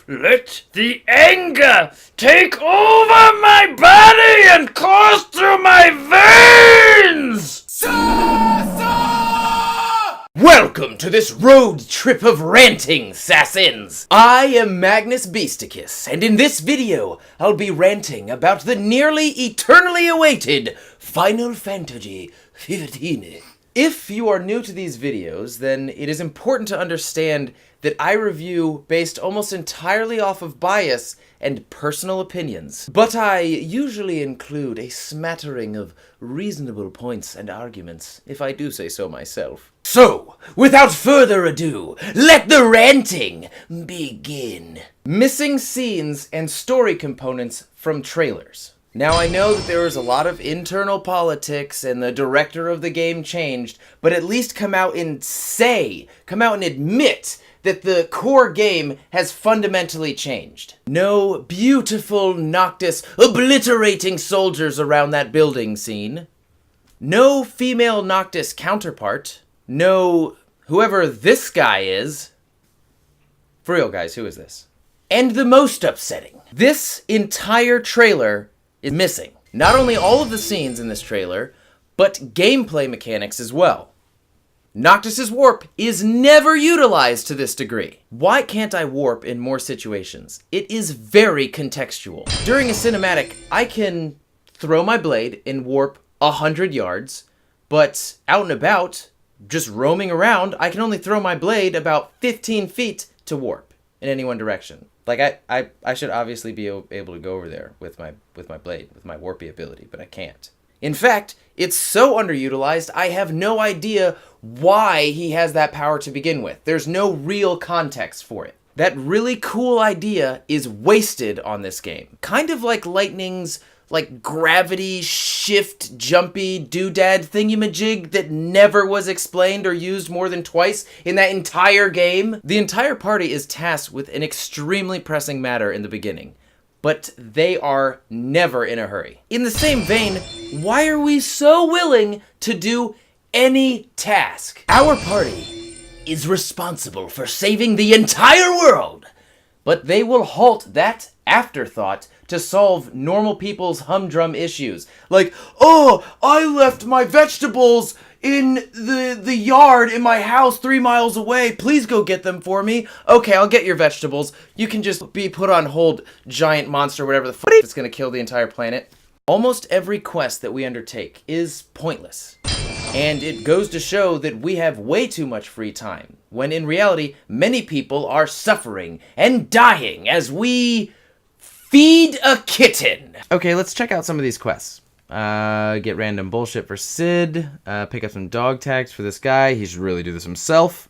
Let the anger take over my body and course through my veins! Welcome to this road trip of ranting, SASANs! I am Magnus Beasticus, and in this video, I'll be ranting about the nearly eternally awaited Final Fantasy 15. If you are new to these videos, then it is important to understand that I review based almost entirely off of bias and personal opinions. But I usually include a smattering of reasonable points and arguments, if I do say so myself. So, without further ado, let the ranting begin. Missing scenes and story components from trailers. Now, I know that there was a lot of internal politics and the director of the game changed, but at least come out and admit that the core game has fundamentally changed. No beautiful Noctis obliterating soldiers around that building scene. No female Noctis counterpart. No whoever this guy is. For real, guys, who is this? And the most upsetting, this entire trailer is missing. Not only all of the scenes in this trailer, but gameplay mechanics as well. Noctis's warp is never utilized to this degree. Why can't I warp in more situations? It is very contextual. During a cinematic, I can throw my blade and warp 100 yards, but out and about, just roaming around, I can only throw my blade about 15 feet to warp in any one direction. Like, I should obviously be able to go over there with my blade, with my warpy ability, but I can't. In fact, it's so underutilized, I have no idea why he has that power to begin with. There's no real context for it. That really cool idea is wasted on this game. Kind of like Lightning's gravity shift jumpy doodad thingamajig that never was explained or used more than twice in that entire game. The entire party is tasked with an extremely pressing matter in the beginning, but they are never in a hurry. In the same vein, why are we so willing to do any task? Our party is responsible for saving the entire world, but they will halt that afterthought to solve normal people's humdrum issues. Like, oh, I left my vegetables in the yard in my house 3 miles away. Please go get them for me. Okay, I'll get your vegetables. You can just be put on hold, giant monster, whatever the fuck that's gonna kill the entire planet. Almost every quest that we undertake is pointless. And it goes to show that we have way too much free time, when in reality, many people are suffering and dying as we feed a kitten. Okay, let's check out some of these quests. Get random bullshit for Sid. Pick up some dog tags for this guy. He should really do this himself.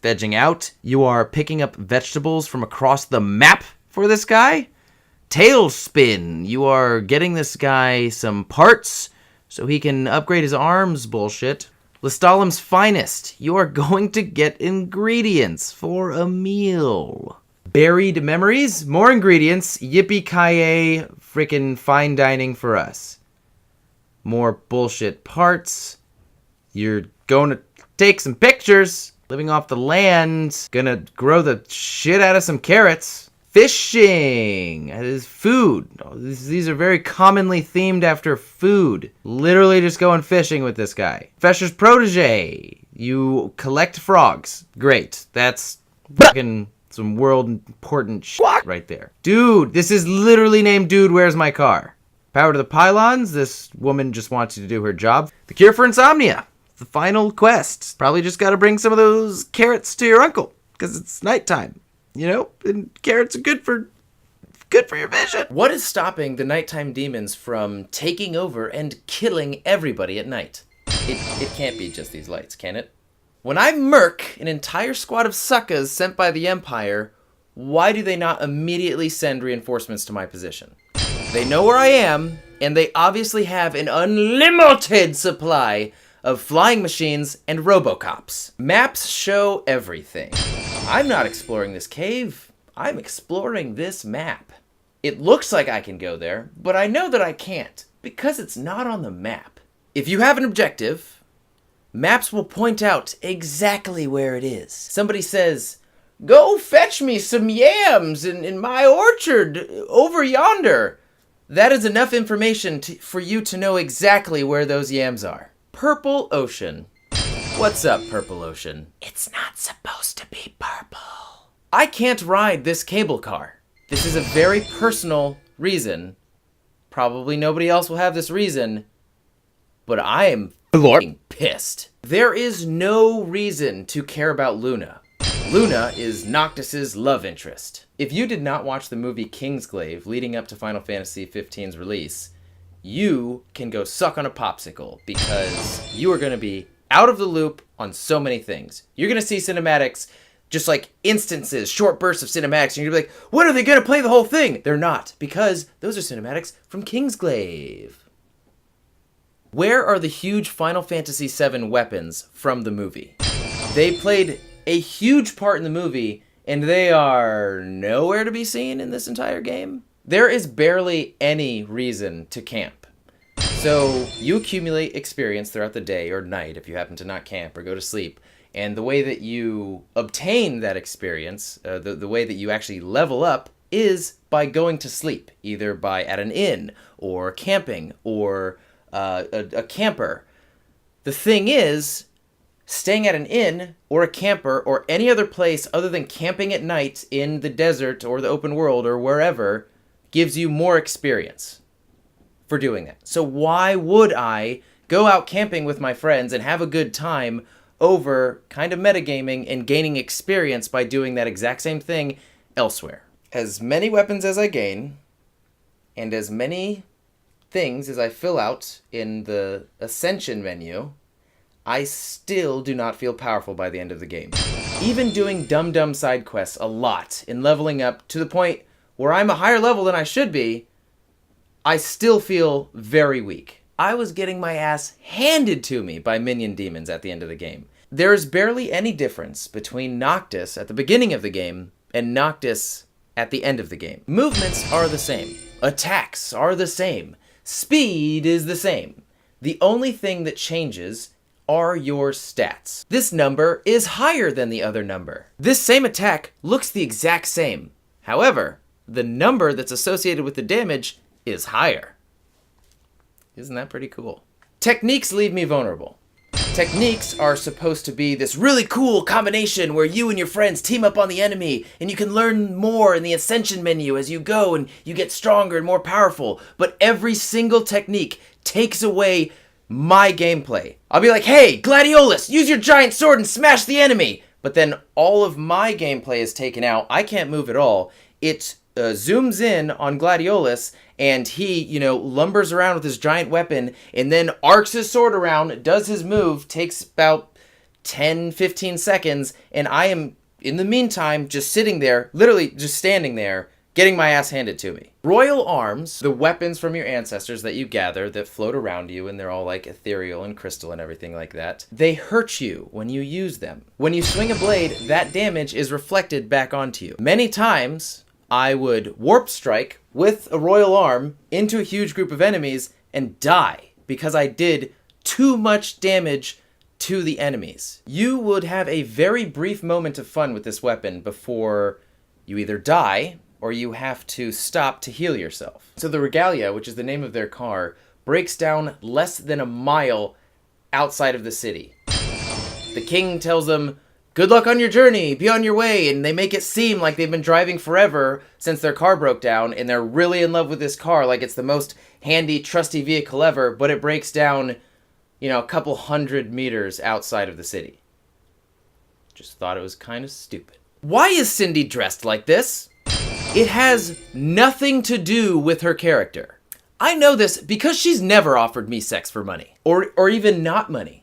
Vegging out. You are picking up vegetables from across the map for this guy. Tailspin. You are getting this guy some parts so he can upgrade his arms. Bullshit. Lestalem's finest. You are going to get ingredients for a meal. Buried memories, more ingredients, yippee-ki-yay, frickin' fine dining for us. More bullshit parts. You're going to take some pictures, living off the land, gonna grow the shit out of some carrots. Fishing, that is food. These are very commonly themed after food. Literally just going fishing with this guy. Fesher's protege, you collect frogs. Great, that's fucking some world important shit right there. Dude, this is literally named Dude, Where's My Car? Power to the Pylons, this woman just wants you to do her job. The Cure for Insomnia, the final quest. Probably just gotta bring some of those carrots to your uncle, because it's nighttime, you know? And carrots are good for your vision. What is stopping the nighttime demons from taking over and killing everybody at night? It can't be just these lights, can it? When I murk an entire squad of suckers sent by the Empire, why do they not immediately send reinforcements to my position? They know where I am, and they obviously have an unlimited supply of flying machines and Robocops. Maps show everything. I'm not exploring this cave. I'm exploring this map. It looks like I can go there, but I know that I can't, because it's not on the map. If you have an objective, maps will point out exactly where it is. Somebody says, Go fetch me some yams in my orchard over yonder. That is enough information for you to know exactly where those yams are. Purple Ocean. What's up, Purple Ocean? It's not supposed to be purple. I can't ride this cable car. This is a very personal reason. Probably nobody else will have this reason, but I am f***ing pissed. There is no reason to care about Luna. Luna is Noctis's love interest. If you did not watch the movie Kingsglaive leading up to Final Fantasy XV's release, you can go suck on a popsicle because you are going to be out of the loop on so many things. You're going to see cinematics, just like instances, short bursts of cinematics, and you're going to be like, when are they going to play the whole thing? They're not, because those are cinematics from Kingsglaive. Where are the huge Final Fantasy VII weapons from the movie? They played a huge part in the movie, and they are nowhere to be seen in this entire game. There is barely any reason to camp. So you accumulate experience throughout the day or night if you happen to not camp or go to sleep. And the way that you obtain that experience, the way that you actually level up, is by going to sleep, either by at an inn or camping or a camper. The thing is, staying at an inn or a camper or any other place other than camping at night in the desert or the open world or wherever gives you more experience for doing that. So why would I go out camping with my friends and have a good time over kind of metagaming and gaining experience by doing that exact same thing elsewhere? As many weapons as I gain and as many things as I fill out in the Ascension menu, I still do not feel powerful by the end of the game. Even doing dumb side quests a lot and leveling up to the point where I'm a higher level than I should be, I still feel very weak. I was getting my ass handed to me by minion demons at the end of the game. There is barely any difference between Noctis at the beginning of the game and Noctis at the end of the game. Movements are the same. Attacks are the same. Speed is the same. The only thing that changes are your stats. This number is higher than the other number. This same attack looks the exact same. However, the number that's associated with the damage is higher. Isn't that pretty cool? Techniques leave me vulnerable. Techniques are supposed to be this really cool combination where you and your friends team up on the enemy and you can learn more in the Ascension menu as you go and you get stronger and more powerful. But every single technique takes away my gameplay. I'll be like, hey, Gladiolus, use your giant sword and smash the enemy. But then all of my gameplay is taken out. I can't move at all. It zooms in on Gladiolus and he, lumbers around with his giant weapon and then arcs his sword around, does his move, takes about 10-15 seconds, and I am, in the meantime, just sitting there, literally just standing there, getting my ass handed to me. Royal arms, the weapons from your ancestors that you gather that float around you, and they're all like ethereal and crystal and everything like that, they hurt you when you use them. When you swing a blade, that damage is reflected back onto you. Many times, I would warp strike with a royal arm into a huge group of enemies and die because I did too much damage to the enemies. You would have a very brief moment of fun with this weapon before you either die or you have to stop to heal yourself. So the Regalia, which is the name of their car, breaks down less than a mile outside of the city. The king tells them, good luck on your journey, be on your way, and they make it seem like they've been driving forever since their car broke down, and they're really in love with this car, like it's the most handy, trusty vehicle ever, but it breaks down, a couple 100 meters outside of the city. Just thought it was kind of stupid. Why is Cindy dressed like this? It has nothing to do with her character. I know this because she's never offered me sex for money, or even not money.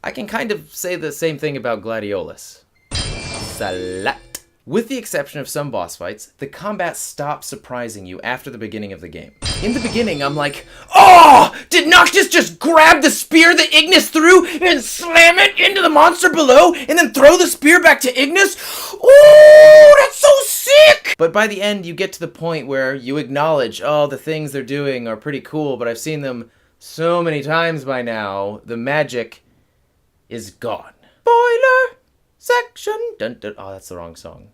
I can kind of say the same thing about Gladiolus. Salat. With the exception of some boss fights, the combat stops surprising you after the beginning of the game. In the beginning, I'm like, oh, did Noctis just grab the spear that Ignis threw and slam it into the monster below and then throw the spear back to Ignis? Oh, that's so sick! But by the end, you get to the point where you acknowledge, oh, the things they're doing are pretty cool, but I've seen them so many times by now. The magic is gone. Spoiler section. Dun, dun. Oh, that's the wrong song.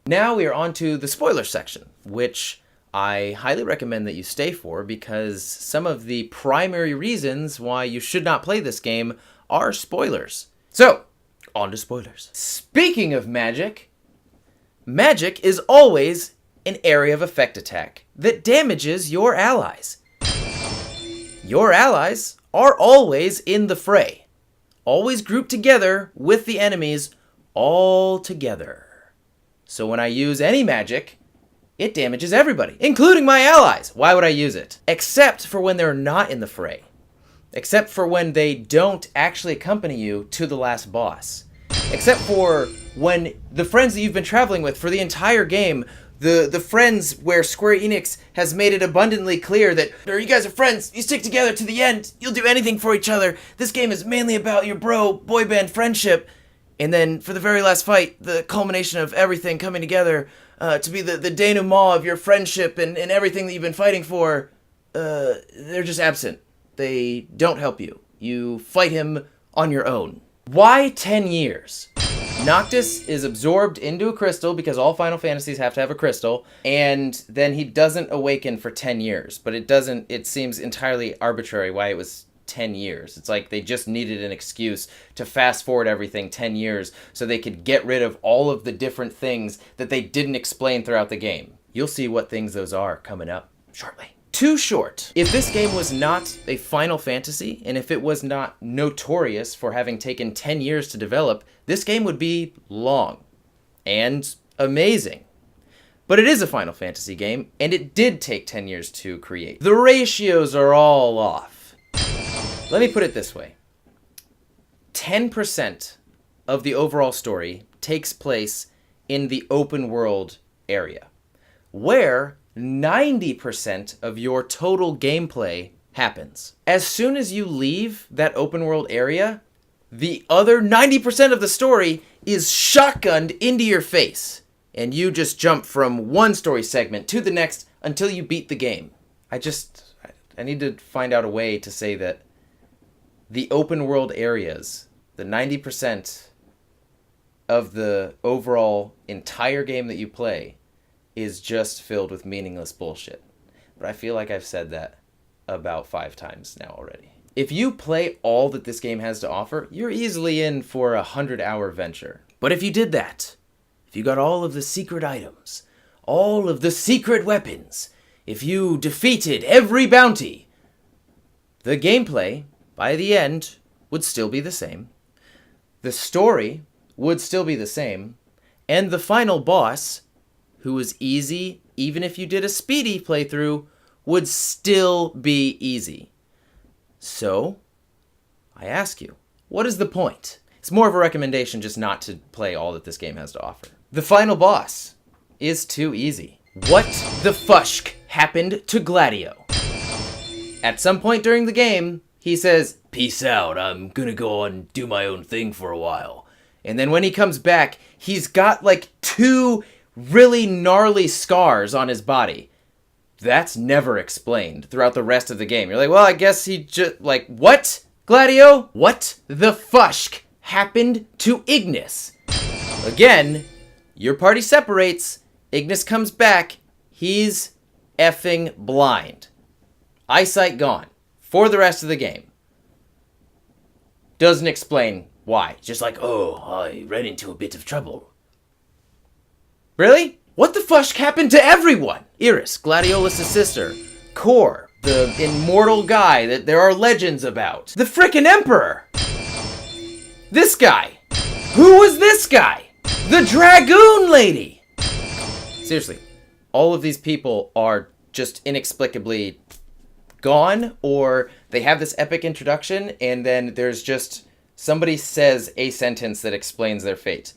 Now we are on to the spoiler section, which I highly recommend that you stay for because some of the primary reasons why you should not play this game are spoilers. So, on to spoilers. Speaking of magic, magic is always an area of effect attack that damages your allies. Your allies are always in the fray, always grouped together with the enemies all together. So when I use any magic, it damages everybody, including my allies. Why would I use it? Except for when they're not in the fray. Except for when they don't actually accompany you to the last boss. Except for when the friends that you've been traveling with for the entire game, the friends where Square Enix has made it abundantly clear that you guys are friends, you stick together to the end, you'll do anything for each other. This game is mainly about your boy band friendship. And then for the very last fight, the culmination of everything coming together to be the denouement of your friendship and everything that you've been fighting for, they're just absent. They don't help you. You fight him on your own. Why 10 years? Noctis is absorbed into a crystal because all Final Fantasies have to have a crystal, and then he doesn't awaken for 10 years. But it seems entirely arbitrary why it was 10 years. It's like they just needed an excuse to fast forward everything 10 years so they could get rid of all of the different things that they didn't explain throughout the game. You'll see what things those are coming up shortly. Too short. If this game was not a Final Fantasy, and if it was not notorious for having taken 10 years to develop, this game would be long and amazing. But it is a Final Fantasy game, and it did take 10 years to create. The ratios are all off. Let me put it this way. 10% of the overall story takes place in the open world area, where 90% of your total gameplay happens. As soon as you leave that open world area, the other 90% of the story is shotgunned into your face, and you just jump from one story segment to the next until you beat the game. I need to find out a way to say that the open world areas, the 90% of the overall entire game that you play, is just filled with meaningless bullshit. But I feel like I've said that about 5 times now already. If you play all that this game has to offer, you're easily in for a 100-hour venture. But if you did that, if you got all of the secret items, all of the secret weapons, if you defeated every bounty, the gameplay, by the end, would still be the same. The story would still be the same. And the final boss, who was easy, even if you did a speedy playthrough, would still be easy. So, I ask you, what is the point? It's more of a recommendation just not to play all that this game has to offer. The final boss is too easy. What the fushk happened to Gladio? At some point during the game, he says, "Peace out, I'm gonna go and do my own thing for a while." And then when he comes back, he's got like 2 really gnarly scars on his body. That's never explained throughout the rest of the game. You're like, well, I guess he just, like, what? Gladio? What the fushk happened to Ignis? Again, your party separates, Ignis comes back, he's effing blind. Eyesight gone for the rest of the game. Doesn't explain why. Just like, oh, I ran into a bit of trouble. Really? What the fushk happened to everyone? Iris, Gladiolus' sister. Kor, the immortal guy that there are legends about. The frickin' Emperor! This guy! Who was this guy? The Dragoon Lady! Seriously, all of these people are just inexplicably gone, or they have this epic introduction, and then there's just somebody says a sentence that explains their fate.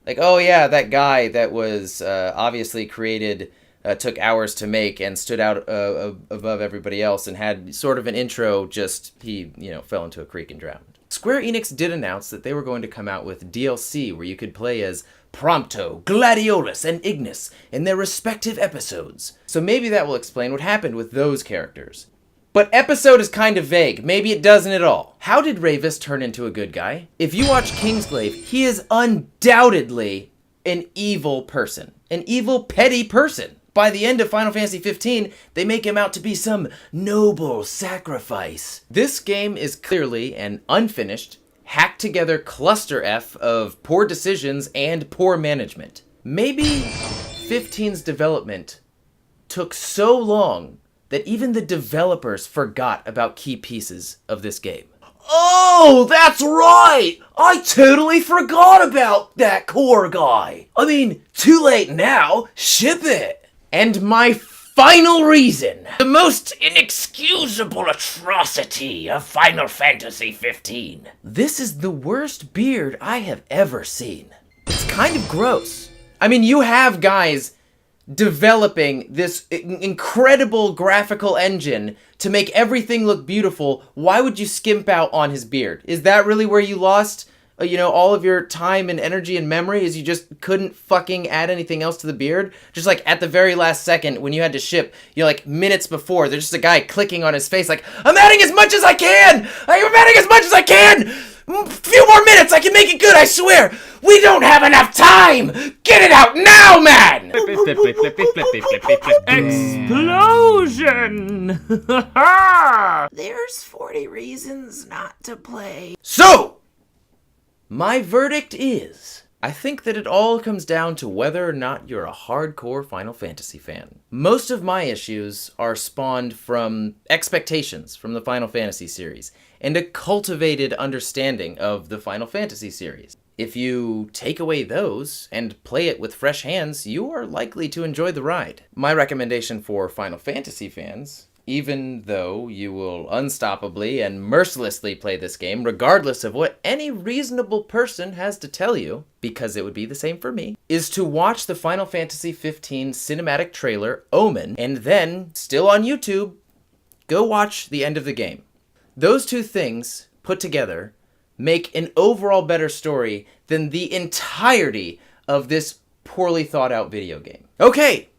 Like, oh yeah, that guy that was obviously created, took hours to make and stood out above everybody else and had sort of an intro, just he, fell into a creek and drowned. Square Enix did announce that they were going to come out with DLC where you could play as Prompto, Gladiolus, and Ignis in their respective episodes. So maybe that will explain what happened with those characters. But episode is kind of vague. Maybe it doesn't at all. How did Ravis turn into a good guy? If you watch Kingsglaive, he is undoubtedly an evil person. an evil, petty person. By the end of Final Fantasy XV, they make him out to be some noble sacrifice. This game is clearly an unfinished, hacked together cluster F of poor decisions and poor management. Maybe 15's development took so long that even the developers forgot about key pieces of this game. Oh, that's right! I totally forgot about that core guy. I mean, too late now, ship it! And my final reason, The most inexcusable atrocity of Final Fantasy XV. this is the worst beard I have ever seen. It's kind of gross. I mean, you have guys developing this incredible graphical engine to make everything look beautiful. Why would you skimp out on his beard? Is that really where you lost, all of your time and energy and memory? Is you just couldn't fucking add anything else to the beard? Just like at the very last second when you had to ship, like minutes before, there's just a guy clicking on his face like, I'm adding as much as I can! I'm adding as much as I can! A few more minutes, I can make it good, I swear! We don't have enough time! Get it out now, man! Explosion! There's 40 reasons not to play. So, my verdict is, I think that it all comes down to whether or not you're a hardcore Final Fantasy fan. Most of my issues are spawned from expectations from the Final Fantasy series and a cultivated understanding of the Final Fantasy series. If you take away those and play it with fresh hands, you are likely to enjoy the ride. My recommendation for Final Fantasy fans, even though you will unstoppably and mercilessly play this game, regardless of what any reasonable person has to tell you, because it would be the same for me, is to watch the Final Fantasy XV cinematic trailer, Omen, and then, still on YouTube, go watch the end of the game. Those two things, put together, make an overall better story than the entirety of this poorly thought out video game. Okay,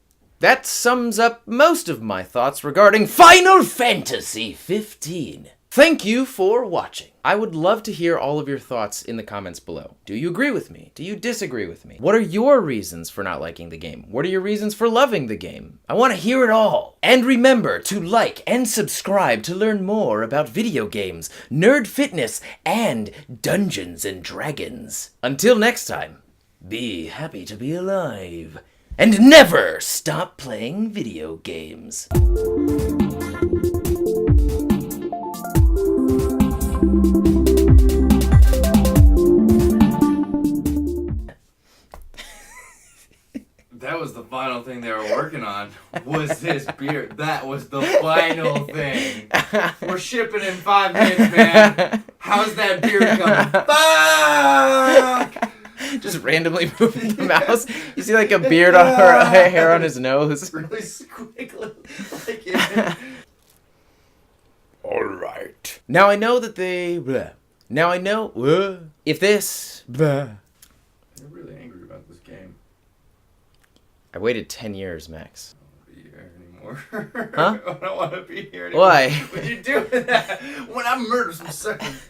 that sums up most of my thoughts regarding Final Fantasy XV. Thank you for watching. I would love to hear all of your thoughts in the comments below. Do you agree with me? Do you disagree with me? What are your reasons for not liking the game? What are your reasons for loving the game? I want to hear it all. And remember to like and subscribe to learn more about video games, nerd fitness, and Dungeons and Dragons. Until next time, be happy to be alive. And never stop playing video games. That was the final thing they were working on, was this beer. That was the final thing. We're shipping in 5 minutes, man. How's that beer coming? Fuck! Just randomly moving the mouse. You see like a beard on her hair on his nose. Really squiggly. Like it. Alright. Now I know that they... Bleh. Now I know... if this... Bleh. You're really angry about this game. I waited 10 years, Max. I don't want to be here anymore. Huh? I don't want to be here anymore. Why? When you're doing that, when I murder some suckers.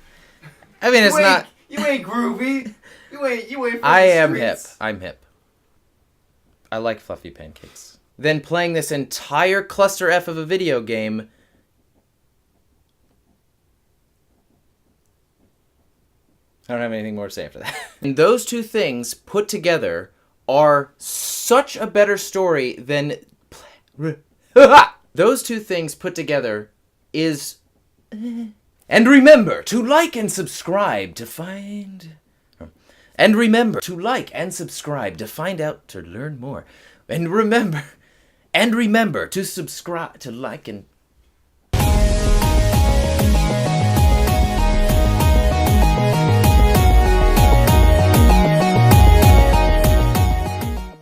I mean, it's not... You ain't groovy. You ain't from I the am hip. streets. I'm hip. I like fluffy pancakes. Then playing this entire cluster F of a video game... I don't have anything more to say after that. And those two things put together are such a better story than... Those two things put together is... And remember to like and subscribe to find... And remember to like and subscribe to find out, to learn more. And remember to subscribe, to like and...